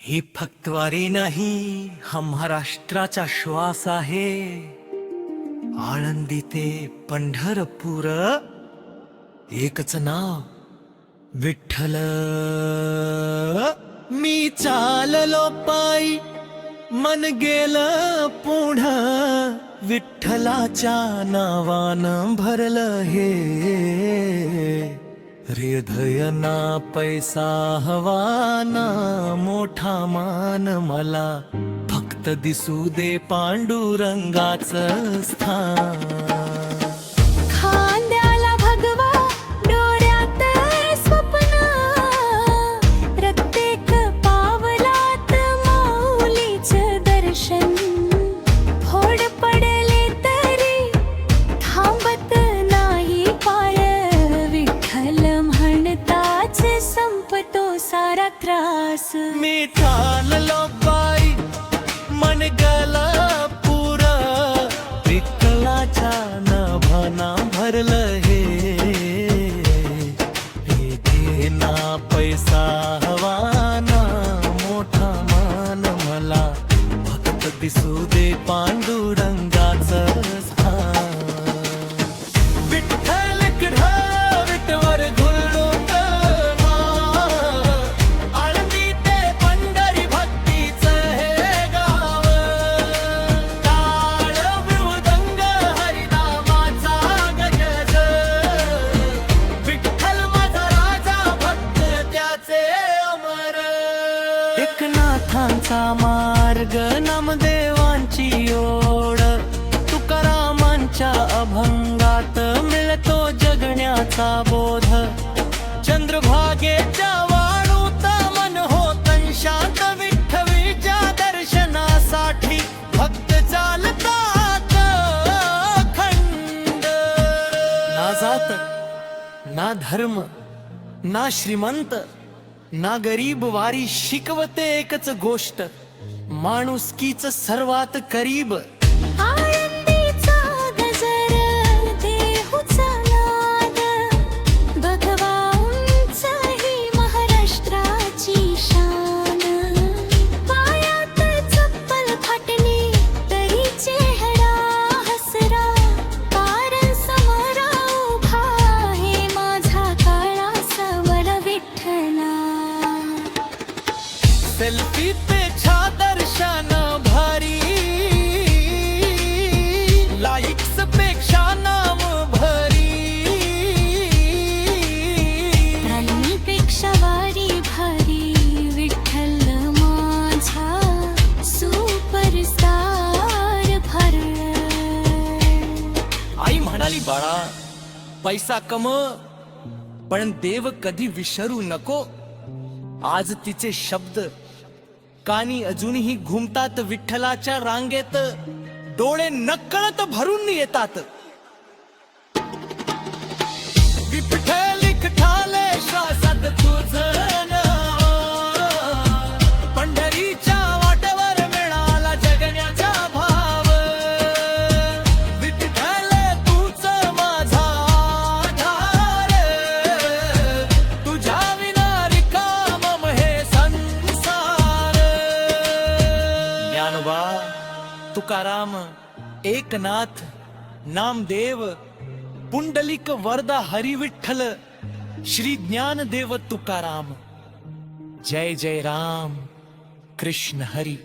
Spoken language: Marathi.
ही फक्त वारी नाही, हा महाराष्ट्राचा श्वास आहे. आळंदी ते पंढरपूर एकच नाव विठ्ठल. मी चाललो पायी मन गेलं पुढं, विठ्ठलाच्या नावानं भरलं हे. हृदय ना पैसा हवा ना मोठा मान, मला फक्त दिसू दे पांडुरंगाचं स्थान. खांद्याला भगवा डोळ्यात स्वप्न, प्रत्येक पावलात माऊलीचं दर्शन. फोड पडले तरी थांबत नाही पाय, विठ्ठल म्हणताच संपतो सारा त्रास. मी चाललो पायी मन गेलं पुर, विठ्ठलाच्या नावानं भरलं हे. हे ना पैसा हवा ना मोठा मान, मला फक्त दिसू दे पांडुरंगाचं स्थान. विठ्ठल विठवर घुलूक ना, आळंदी ते पंढरी भक्तीचं हे गाव. टाळ मृदंग हरिनामाचा गजर, विठ्ठल माझा राजा भक्त त्याचे अमर. एकनाथांचा मार्ग नामदेवांची ओढ, तुकारामांच्या अभंगात मिळतो जगण्याचा बोध. चंद्रभागेच्या वाळूत मन होतं शांत, विठ्ठवीच्या दर्शनासाठी भक्त चालतात अखंड. ना जात ना धर्म ना श्रीमंत ना गरीब, वारी शिकवते एकच गोष्ट, माणुसकीच सर्वात करीब. आळंदीचा गजर देहूचा नाद, भगवा उंच ही महाराष्ट्राची शान. पायात चप्पल फाटली तरी चेहरा हसरा, कारण समोर उभा आहे माझा काळा सवर विठ्ठला. सेल्फी पेक्षा दर्शन भारी, लाईक्स पेक्षा नाम भरी. राणीपेक्षा वारी भारी, विठ्ठल माझा सुपरस्टार भर. आई म्हणाली, बाळा पैसा कम पण देव कधी विसरू नको. आज तिचे शब्द कानी अजूनही घुमतात विठ्ठलाच्या रांगेत, डोळे नकळत भरून येतात. विठ्ठल ठाले श्वासात तुझं नाव, पंढरीच्या वाटेवर मिळाला जगण्याचा भाव. विठ्ठल तूच माझा आधार, तुझ्या विना रिकामं हे संसार. ज्ञानोबा तुकाराम एकनाथ नामदेव पुंडलिक वरदा हरी विठ्ठल श्री ज्ञानदेव तुकाराम. जय जय राम कृष्ण हरी.